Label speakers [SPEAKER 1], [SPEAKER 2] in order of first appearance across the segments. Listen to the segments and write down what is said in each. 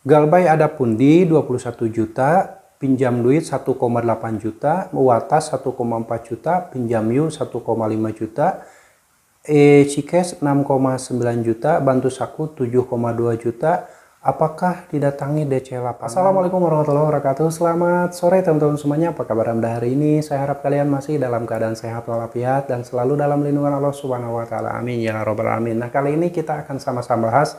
[SPEAKER 1] Galbay ada pundi 21 juta, pinjam duit 1,8 juta, Uatas 1,4 juta, pinjam Yu 1,5 juta, Cikes 6,9 juta, Bantu Saku 7,2 juta. Apakah didatangi DC lapangan? Assalamualaikum warahmatullahi wabarakatuh. Selamat sore teman-teman semuanya. Apa kabar Anda hari ini? Saya harap kalian masih dalam keadaan sehat walafiat dan selalu dalam lindungan Allah Subhanahu wa taala. Amin ya rabbal alamin. Nah, kali ini kita akan sama-sama bahas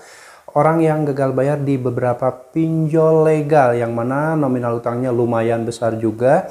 [SPEAKER 1] orang yang gagal bayar di beberapa pinjol legal, yang mana nominal utangnya lumayan besar juga.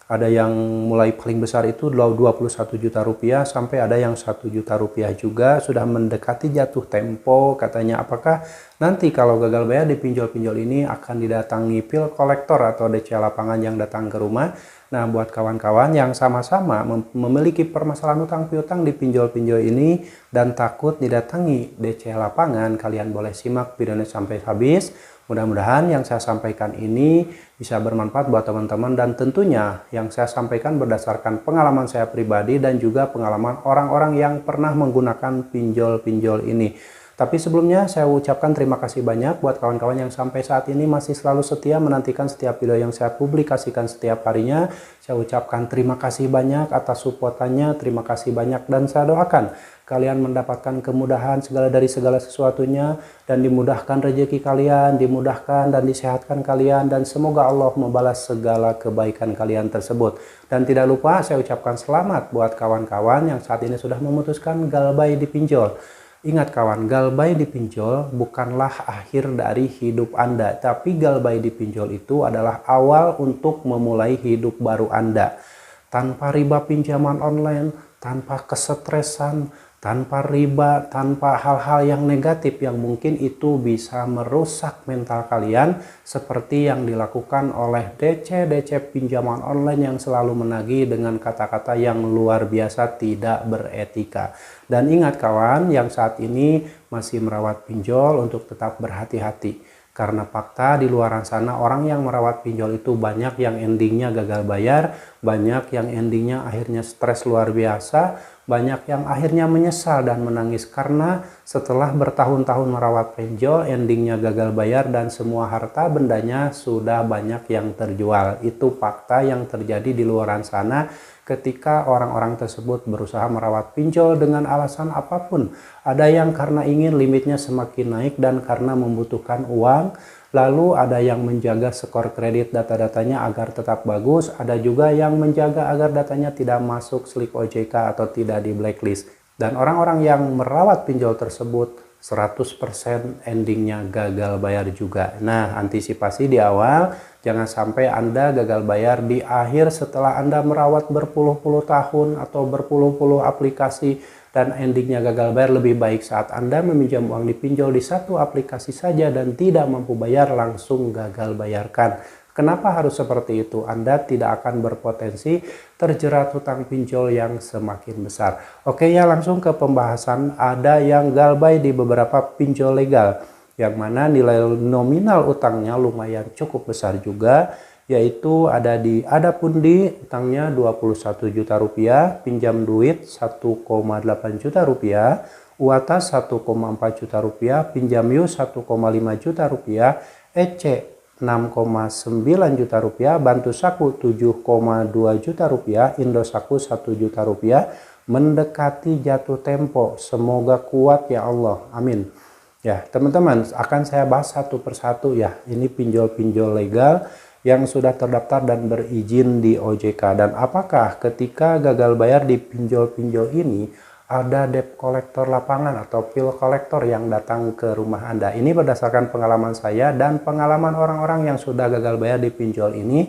[SPEAKER 1] Ada yang mulai paling besar itu 21 juta rupiah sampai ada yang 1 juta rupiah juga, sudah mendekati jatuh tempo katanya. Apakah nanti kalau gagal bayar di pinjol-pinjol ini akan didatangi pil kolektor atau DC lapangan yang datang ke rumah? Nah, buat kawan-kawan yang sama-sama memiliki permasalahan utang piutang di pinjol-pinjol ini dan takut didatangi DC lapangan, kalian boleh simak videonya sampai habis. Mudah-mudahan yang saya sampaikan ini bisa bermanfaat buat teman-teman, dan tentunya yang saya sampaikan berdasarkan pengalaman saya pribadi dan juga pengalaman orang-orang yang pernah menggunakan pinjol-pinjol ini. Tapi sebelumnya saya ucapkan terima kasih banyak buat kawan-kawan yang sampai saat ini masih selalu setia menantikan setiap video yang saya publikasikan setiap harinya. Saya ucapkan terima kasih banyak atas supportannya, terima kasih banyak, dan saya doakan kalian mendapatkan kemudahan dari segala sesuatunya, dan dimudahkan rezeki kalian, dimudahkan dan disehatkan kalian, dan semoga Allah membalas segala kebaikan kalian tersebut. Dan tidak lupa saya ucapkan selamat buat kawan-kawan yang saat ini sudah memutuskan galbay di pinjol. Ingat kawan, galbay di pinjol bukanlah akhir dari hidup Anda, tapi galbay di pinjol itu adalah awal untuk memulai hidup baru Anda. Tanpa riba pinjaman online, tanpa kesetresan, tanpa riba, tanpa hal-hal yang negatif yang mungkin itu bisa merusak mental kalian, seperti yang dilakukan oleh DC pinjaman online yang selalu menagih dengan kata-kata yang luar biasa tidak beretika. Dan ingat kawan, yang saat ini masih merawat pinjol untuk tetap berhati-hati. Karena fakta di luar sana orang yang merawat pinjol itu banyak yang endingnya gagal bayar, banyak yang endingnya akhirnya stres luar biasa, banyak yang akhirnya menyesal dan menangis karena setelah bertahun-tahun merawat pinjol endingnya gagal bayar dan semua harta bendanya sudah banyak yang terjual. Itu fakta yang terjadi di luar sana ketika orang-orang tersebut berusaha merawat pinjol dengan alasan apapun. Ada yang karena ingin limitnya semakin naik dan karena membutuhkan uang. Lalu ada yang menjaga skor kredit data-datanya agar tetap bagus. Ada juga yang menjaga agar datanya tidak masuk slip OJK atau tidak di blacklist. Dan orang-orang yang merawat pinjol tersebut 100% endingnya gagal bayar juga. Nah, antisipasi di awal, jangan sampai Anda gagal bayar di akhir setelah Anda merawat berpuluh-puluh tahun atau berpuluh-puluh aplikasi dan endingnya gagal bayar. Lebih baik saat Anda meminjam uang di pinjol di satu aplikasi saja dan tidak mampu bayar langsung gagal bayarkan. Kenapa harus seperti itu? Anda tidak akan berpotensi terjerat hutang pinjol yang semakin besar. Oke ya, langsung ke pembahasan. Ada yang galbay di beberapa pinjol legal, yang mana nilai nominal utangnya lumayan cukup besar juga, yaitu ada pundi utangnya 21 juta rupiah, pinjam duit 1,8 juta rupiah, Uatas 1,4 juta rupiah, pinjam Yu 1,5 juta rupiah, EC 6,9 juta rupiah, Bantu Saku 7,2 juta rupiah, Indosaku 1 juta rupiah, mendekati jatuh tempo. Semoga kuat ya Allah, amin. Ya teman-teman, akan saya bahas satu persatu ya. Ini pinjol-pinjol legal yang sudah terdaftar dan berizin di OJK. Dan apakah ketika gagal bayar di pinjol-pinjol ini ada debt kolektor lapangan atau pil kolektor yang datang ke rumah Anda? Ini berdasarkan pengalaman saya dan pengalaman orang-orang yang sudah gagal bayar di pinjol ini.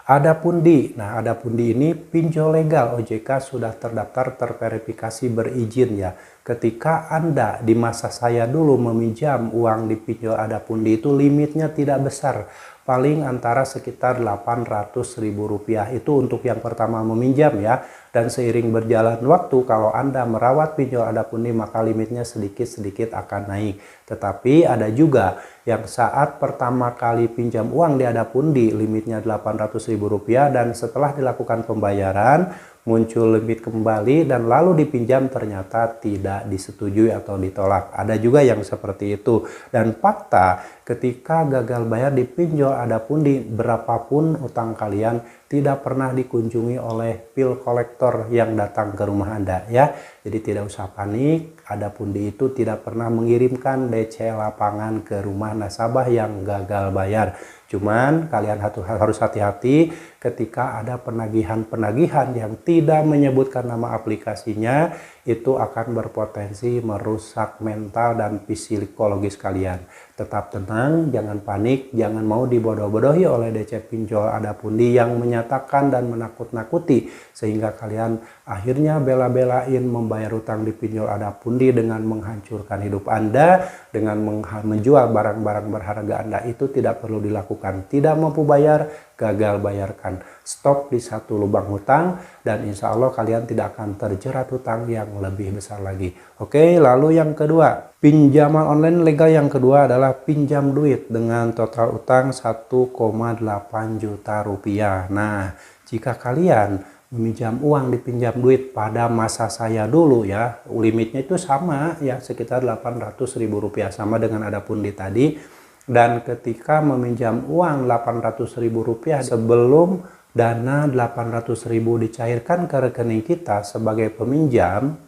[SPEAKER 1] Ada pundi. Nah, ada pundi ini pinjol legal OJK sudah terdaftar, terverifikasi, berizin ya. Ketika Anda di masa saya dulu meminjam uang di pinjol ada pundi itu limitnya tidak besar. Paling antara sekitar 800.000 rupiah. Itu untuk yang pertama meminjam ya. Dan seiring berjalan waktu, kalau Anda merawat pinjol ada pundi, maka limitnya sedikit-sedikit akan naik. Tetapi ada juga yang saat pertama kali pinjam uang di Adapundi limitnya Rp800.000 dan setelah dilakukan pembayaran muncul limit kembali dan lalu dipinjam ternyata tidak disetujui atau ditolak. Ada juga yang seperti itu. Dan fakta ketika gagal bayar di pinjol Adapundi, berapapun utang kalian tidak pernah dikunjungi oleh bill kolektor yang datang ke rumah Anda ya. Jadi tidak usah panik, Adapundi itu tidak pernah mengirimkan DC lapangan ke rumah nasabah yang gagal bayar. Cuman kalian harus hati-hati ketika ada penagihan-penagihan yang tidak menyebutkan nama aplikasinya, itu akan berpotensi merusak mental dan psikologis kalian. Tetap tenang, jangan panik, jangan mau dibodoh-bodohi oleh DC pinjol Adapundi yang menyatakan dan menakut-nakuti sehingga kalian akhirnya bela-belain membayar utang di pinjol Adapundi dengan menghancurkan hidup Anda, dengan menjual barang-barang berharga Anda. Itu tidak perlu dilakukan. Tidak mampu bayar, gagal bayarkan. Stop di satu lubang hutang dan insya Allah kalian tidak akan terjerat hutang yang lebih besar lagi. Oke, lalu yang kedua, pinjaman online legal yang kedua adalah pinjam duit dengan total utang 1,8 juta rupiah. Nah, jika kalian meminjam uang dipinjam duit pada masa saya dulu ya, limitnya itu sama ya, sekitar Rp800.000 sama dengan Adapundi tadi. Dan ketika meminjam uang Rp800.000 sebelum dana Rp800.000 dicairkan ke rekening kita sebagai peminjam,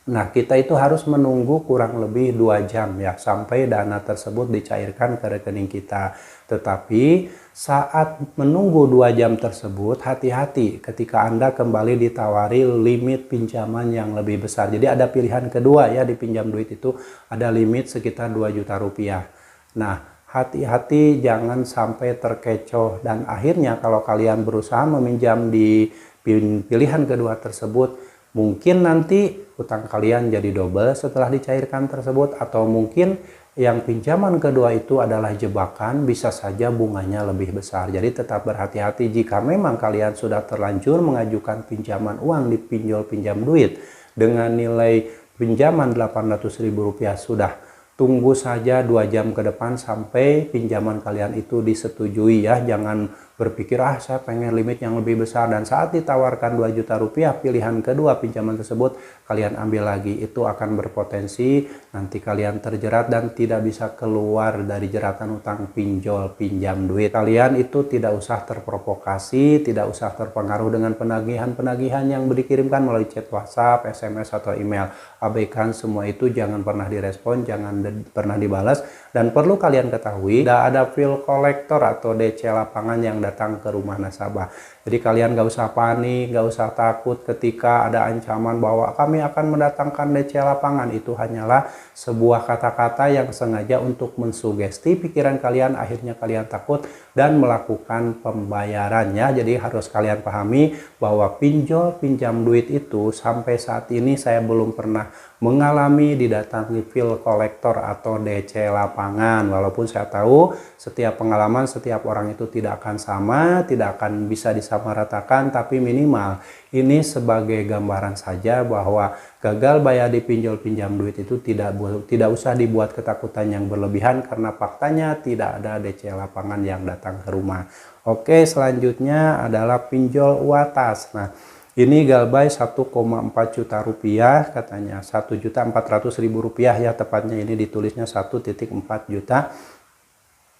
[SPEAKER 1] nah kita itu harus menunggu kurang lebih 2 jam ya sampai dana tersebut dicairkan ke rekening kita. Tetapi saat menunggu 2 jam tersebut, hati-hati ketika Anda kembali ditawari limit pinjaman yang lebih besar. Jadi ada pilihan kedua ya, di pinjam duit itu ada limit sekitar 2 juta rupiah. Nah, hati-hati jangan sampai terkecoh dan akhirnya kalau kalian berusaha meminjam di pilihan kedua tersebut, mungkin nanti utang kalian jadi double setelah dicairkan tersebut, atau mungkin yang pinjaman kedua itu adalah jebakan, bisa saja bunganya lebih besar. Jadi tetap berhati-hati jika memang kalian sudah terlanjur mengajukan pinjaman uang di pinjol pinjam duit dengan nilai pinjaman Rp800.000 sudah. Tunggu saja 2 jam ke depan sampai pinjaman kalian itu disetujui ya. Jangan berpikir saya pengen limit yang lebih besar dan saat ditawarkan 2 juta rupiah pilihan kedua pinjaman tersebut kalian ambil lagi. Itu akan berpotensi nanti kalian terjerat dan tidak bisa keluar dari jeratan utang pinjol pinjam duit. Kalian itu tidak usah terprovokasi, tidak usah terpengaruh dengan penagihan-penagihan yang dikirimkan melalui chat WhatsApp, SMS atau email. Abaikan semua itu, jangan pernah direspon, jangan pernah dibalas. Dan perlu kalian ketahui, tidak ada bill kolektor atau DC lapangan yang datang ke rumah nasabah. Jadi kalian gak usah panik, gak usah takut ketika ada ancaman bahwa kami akan mendatangkan DC lapangan. Itu hanyalah sebuah kata-kata yang sengaja untuk mensugesti pikiran kalian, akhirnya kalian takut dan melakukan pembayarannya. Jadi harus kalian pahami bahwa pinjol pinjam duit itu sampai saat ini saya belum pernah mengalami didatangi bill kolektor atau DC lapangan. Walaupun saya tahu setiap pengalaman setiap orang itu tidak akan sama, tidak akan bisa disamaratakan, tapi minimal ini sebagai gambaran saja bahwa gagal bayar di pinjol pinjam duit itu tidak usah dibuat ketakutan yang berlebihan karena faktanya tidak ada DC lapangan yang datang ke rumah. Oke, selanjutnya adalah pinjol UATAS. Nah, ini Galbay 1,4 juta rupiah, katanya 1.400.000 rupiah ya, tepatnya ini ditulisnya 1,4 juta.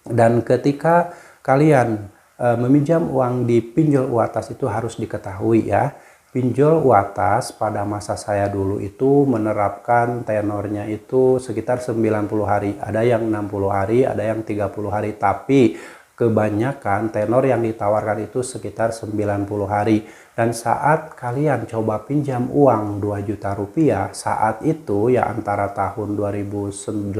[SPEAKER 1] Dan ketika kalian meminjam uang di pinjol UATAS itu harus diketahui ya, pinjol UATAS pada masa saya dulu itu menerapkan tenornya itu sekitar 90 hari, ada yang 60 hari, ada yang 30 hari, tapi kebanyakan tenor yang ditawarkan itu sekitar 90 hari. Dan saat kalian coba pinjam uang 2 juta rupiah saat itu ya, antara tahun 2019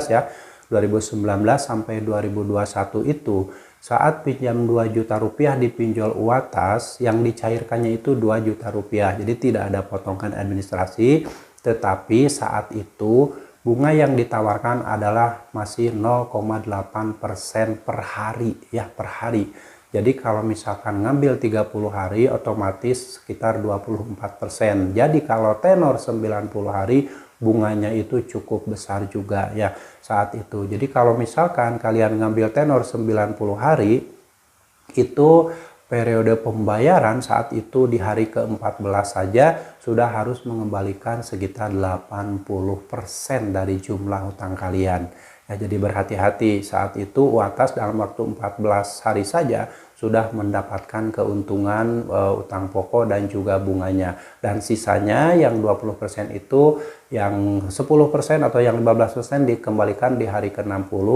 [SPEAKER 1] ya, 2019 sampai 2021 itu, saat pinjam 2 juta rupiah di pinjol UATAS yang dicairkannya itu 2 juta rupiah. Jadi tidak ada potongan administrasi, tetapi saat itu bunga yang ditawarkan adalah masih 0,8% per hari ya, per hari. Jadi kalau misalkan ngambil 30 hari otomatis sekitar 24%. Jadi kalau tenor 90 hari bunganya itu cukup besar juga ya saat itu. Jadi kalau misalkan kalian ngambil tenor 90 hari, itu periode pembayaran saat itu di hari ke-14 saja sudah harus mengembalikan sekitar 80% dari jumlah hutang kalian. Ya, jadi berhati-hati saat itu UATAS dalam waktu 14 hari saja sudah mendapatkan keuntungan utang pokok dan juga bunganya. Dan sisanya yang 20% itu yang 10% atau yang 15% dikembalikan di hari ke-60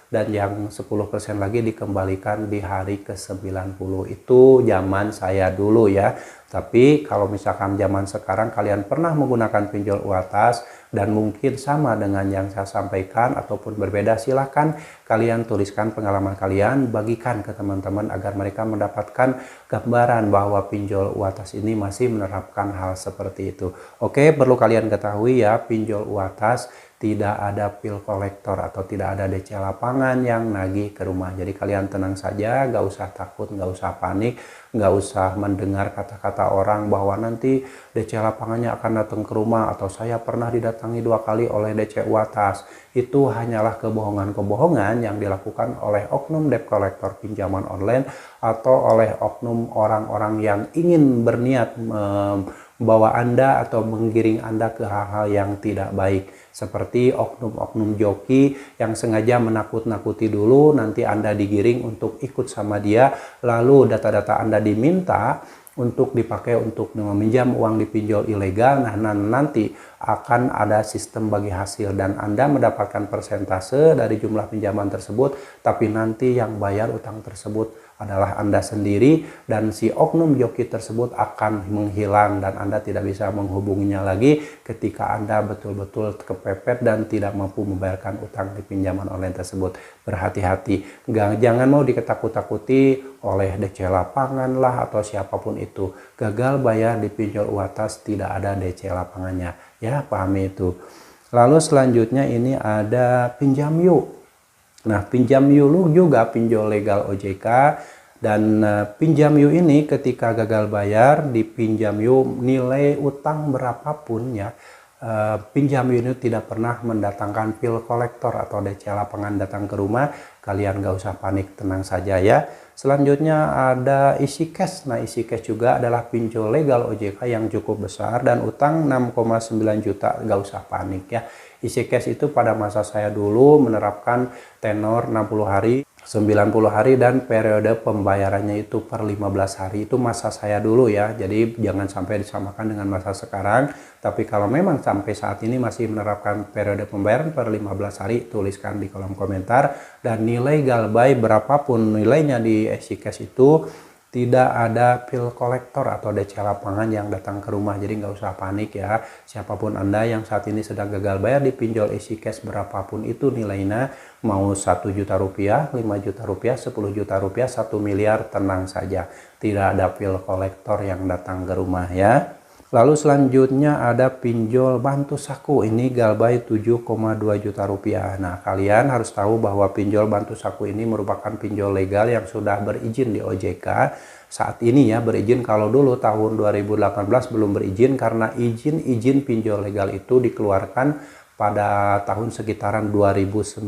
[SPEAKER 1] dan yang 10% lagi dikembalikan di hari ke-90. Itu zaman saya dulu ya. Tapi kalau misalkan zaman sekarang kalian pernah menggunakan pinjol UATAS dan mungkin sama dengan yang saya sampaikan ataupun berbeda, silahkan kalian tuliskan pengalaman kalian, bagikan ke teman-teman agar mereka mendapatkan gambaran bahwa pinjol UATAS ini masih menerapkan hal seperti itu. Oke, perlu kalian ketahui ya, pinjol UATAS tidak ada bill kolektor atau tidak ada DC lapangan yang nagih ke rumah. Jadi kalian tenang saja, gak usah takut, gak usah panik, gak usah mendengar kata-kata orang bahwa nanti DC lapangannya akan datang ke rumah atau saya pernah didatangi 2 kali oleh DC UATAS. Itu hanyalah kebohongan-kebohongan yang dilakukan oleh oknum debt collector pinjaman online atau oleh oknum orang-orang yang ingin berniat membawa Anda atau menggiring Anda ke hal-hal yang tidak baik. Seperti oknum-oknum joki yang sengaja menakut-nakuti dulu, nanti Anda digiring untuk ikut sama dia, lalu data-data Anda diminta untuk dipakai untuk meminjam uang di pinjol ilegal. Nah, nanti akan ada sistem bagi hasil dan Anda mendapatkan persentase dari jumlah pinjaman tersebut, tapi nanti yang bayar utang tersebut adalah Anda sendiri dan si oknum joki tersebut akan menghilang dan Anda tidak bisa menghubunginya lagi ketika Anda betul-betul kepepet dan tidak mampu membayarkan utang di pinjaman online tersebut. Berhati-hati, jangan mau diketakut-takuti oleh DC lapangan lah atau siapapun itu. Gagal bayar di pinjol UATAS tidak ada DC lapangannya. Ya, pahami itu. Lalu selanjutnya ini ada pinjam yuk. Nah, pinjam yuk juga pinjol legal OJK dan pinjam yuk ini ketika gagal bayar di pinjam yuk nilai utang berapapun ya, pinjam yuk ini tidak pernah mendatangkan bill kolektor atau DC lapangan datang ke rumah. Kalian gak usah panik, tenang saja ya. Selanjutnya ada isi cash. Nah, isi cash juga adalah pinjol legal OJK yang cukup besar dan utang 6,9 juta, gak usah panik ya. Isi cash itu pada masa saya dulu menerapkan tenor 60 hari, 90 hari dan periode pembayarannya itu per 15 hari. Itu masa saya dulu ya. Jadi jangan sampai disamakan dengan masa sekarang. Tapi kalau memang sampai saat ini masih menerapkan periode pembayaran per 15 hari, tuliskan di kolom komentar. Dan nilai galbay berapapun nilainya di isi cash itu tidak ada bill kolektor atau DC lapangan yang datang ke rumah. Jadi nggak usah panik ya. Siapapun Anda yang saat ini sedang gagal bayar di pinjol isi cash berapapun itu nilainya, mau 1 juta rupiah, 5 juta rupiah, 10 juta rupiah, 1 miliar, tenang saja. Tidak ada bill kolektor yang datang ke rumah ya. Lalu selanjutnya ada pinjol bantu saku, ini galbay 7,2 juta rupiah. Nah, kalian harus tahu bahwa pinjol bantu saku ini merupakan pinjol legal yang sudah berizin di OJK. Saat ini ya berizin, kalau dulu tahun 2018 belum berizin karena izin pinjol legal itu dikeluarkan pada tahun sekitaran 2019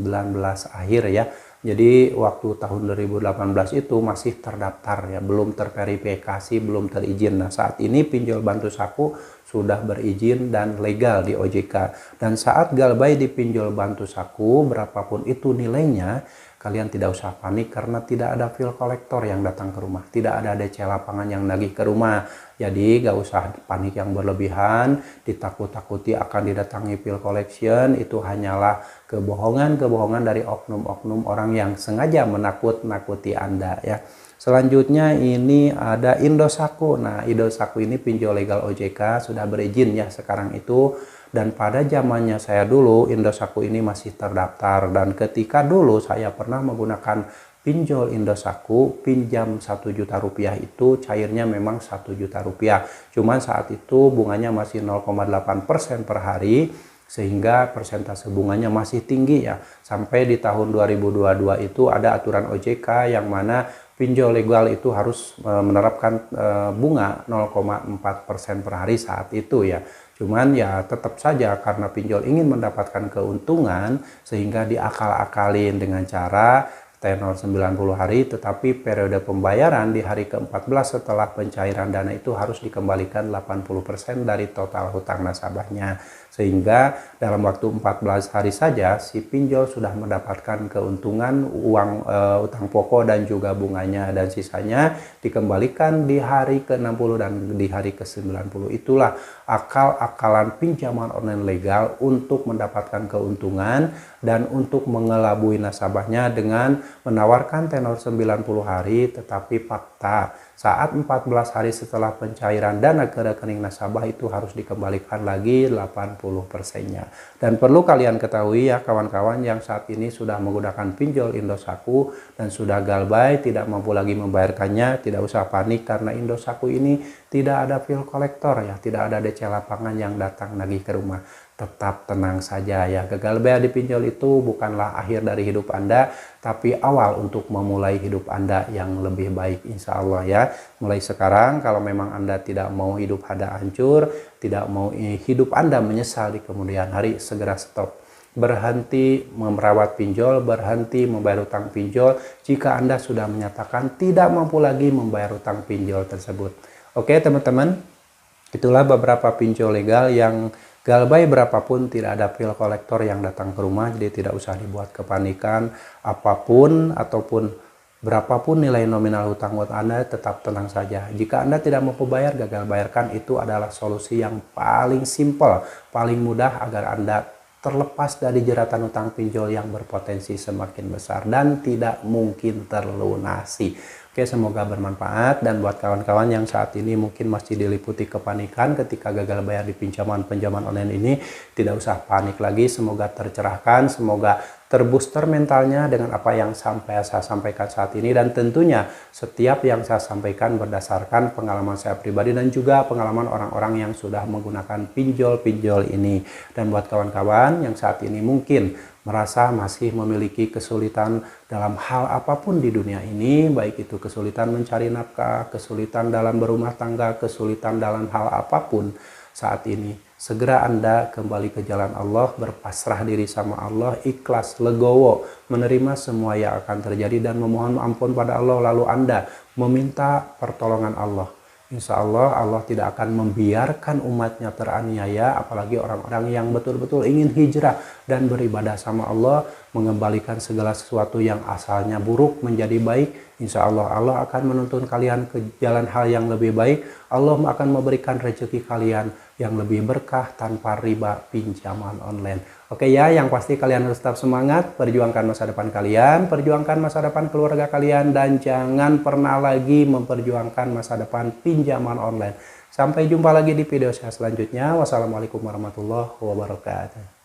[SPEAKER 1] akhir ya. Jadi waktu tahun 2018 itu masih terdaftar ya, belum terverifikasi, belum terizin. Nah, saat ini pinjol bantu saku sudah berizin dan legal di OJK. Dan saat galbay di pinjol bantu saku berapapun itu nilainya, kalian tidak usah panik karena tidak ada bill kolektor yang datang ke rumah, tidak ada DC lapangan yang nagih ke rumah. Jadi gak usah panik yang berlebihan, ditakut-takuti akan didatangi bill collection, itu hanyalah kebohongan-kebohongan dari oknum-oknum orang yang sengaja menakut-nakuti Anda ya. Selanjutnya ini ada Indosaku. Nah, Indosaku ini pinjol legal OJK sudah berizin ya sekarang itu. Dan pada zamannya saya dulu Indosaku ini masih terdaftar dan ketika dulu saya pernah menggunakan pinjol Indosaku, pinjam 1 juta rupiah itu cairnya memang 1 juta rupiah. Cuman saat itu bunganya masih 0,8% per hari sehingga persentase bunganya masih tinggi ya. Sampai di tahun 2022 itu ada aturan OJK yang mana pinjol legal itu harus menerapkan bunga 0,4% per hari saat itu ya. Cuman ya tetap saja karena pinjol ingin mendapatkan keuntungan sehingga diakal-akalin dengan cara tenor 90 hari, tetapi periode pembayaran di hari ke-14 setelah pencairan dana itu harus dikembalikan 80% dari total hutang nasabahnya. Sehingga dalam waktu 14 hari saja si pinjol sudah mendapatkan keuntungan uang utang pokok dan juga bunganya, dan sisanya dikembalikan di hari ke-60 dan di hari ke-90. Itulah akal-akalan pinjaman online legal untuk mendapatkan keuntungan dan untuk mengelabui nasabahnya dengan menawarkan tenor 90 hari, tetapi fakta saat 14 hari setelah pencairan dana ke rekening nasabah itu harus dikembalikan lagi 80%-nya. Dan perlu kalian ketahui ya kawan-kawan yang saat ini sudah menggunakan pinjol Indosatu dan sudah galbay tidak mampu lagi membayarkannya, tidak usah panik karena Indosatu ini tidak ada bill kolektor ya, tidak ada DC lapangan yang datang lagi ke rumah. Tetap tenang saja ya, gagal bayar di pinjol itu bukanlah akhir dari hidup Anda, tapi awal untuk memulai hidup Anda yang lebih baik insya Allah ya. Mulai sekarang kalau memang Anda tidak mau hidup Anda hancur, tidak mau hidup Anda menyesal di kemudian hari, segera stop. Berhenti merawat pinjol, berhenti membayar utang pinjol jika Anda sudah menyatakan tidak mampu lagi membayar utang pinjol tersebut. Oke teman-teman, itulah beberapa pinjol legal yang galbay berapapun tidak ada bill kolektor yang datang ke rumah, jadi tidak usah dibuat kepanikan. Apapun ataupun berapapun nilai nominal hutang Anda, tetap tenang saja. Jika Anda tidak mampu bayar, gagal bayarkan itu adalah solusi yang paling simpel, paling mudah agar Anda terlepas dari jeratan hutang pinjol yang berpotensi semakin besar dan tidak mungkin terlunasi. Oke, semoga bermanfaat, dan buat kawan-kawan yang saat ini mungkin masih diliputi kepanikan ketika gagal bayar di pinjaman online ini, tidak usah panik lagi, semoga tercerahkan, semoga terbooster mentalnya dengan apa yang saya sampaikan saat ini, dan tentunya setiap yang saya sampaikan berdasarkan pengalaman saya pribadi dan juga pengalaman orang-orang yang sudah menggunakan pinjol-pinjol ini. Dan buat kawan-kawan yang saat ini mungkin merasa masih memiliki kesulitan dalam hal apapun di dunia ini, baik itu kesulitan mencari nafkah, kesulitan dalam berumah tangga, kesulitan dalam hal apapun saat ini, segera Anda kembali ke jalan Allah, berpasrah diri sama Allah, ikhlas, legowo, menerima semua yang akan terjadi dan memohon ampun pada Allah, lalu Anda meminta pertolongan Allah. Insya Allah, Allah tidak akan membiarkan umatnya teraniaya, apalagi orang-orang yang betul-betul ingin hijrah dan beribadah sama Allah, mengembalikan segala sesuatu yang asalnya buruk menjadi baik. Insya Allah, Allah akan menuntun kalian ke jalan hal yang lebih baik. Allah akan memberikan rezeki kalian yang lebih berkah tanpa riba pinjaman online. Oke ya, yang pasti kalian harus tetap semangat, perjuangkan masa depan kalian, perjuangkan masa depan keluarga kalian, dan jangan pernah lagi memperjuangkan masa depan pinjaman online. Sampai jumpa lagi di video saya selanjutnya. Wassalamualaikum warahmatullahi wabarakatuh.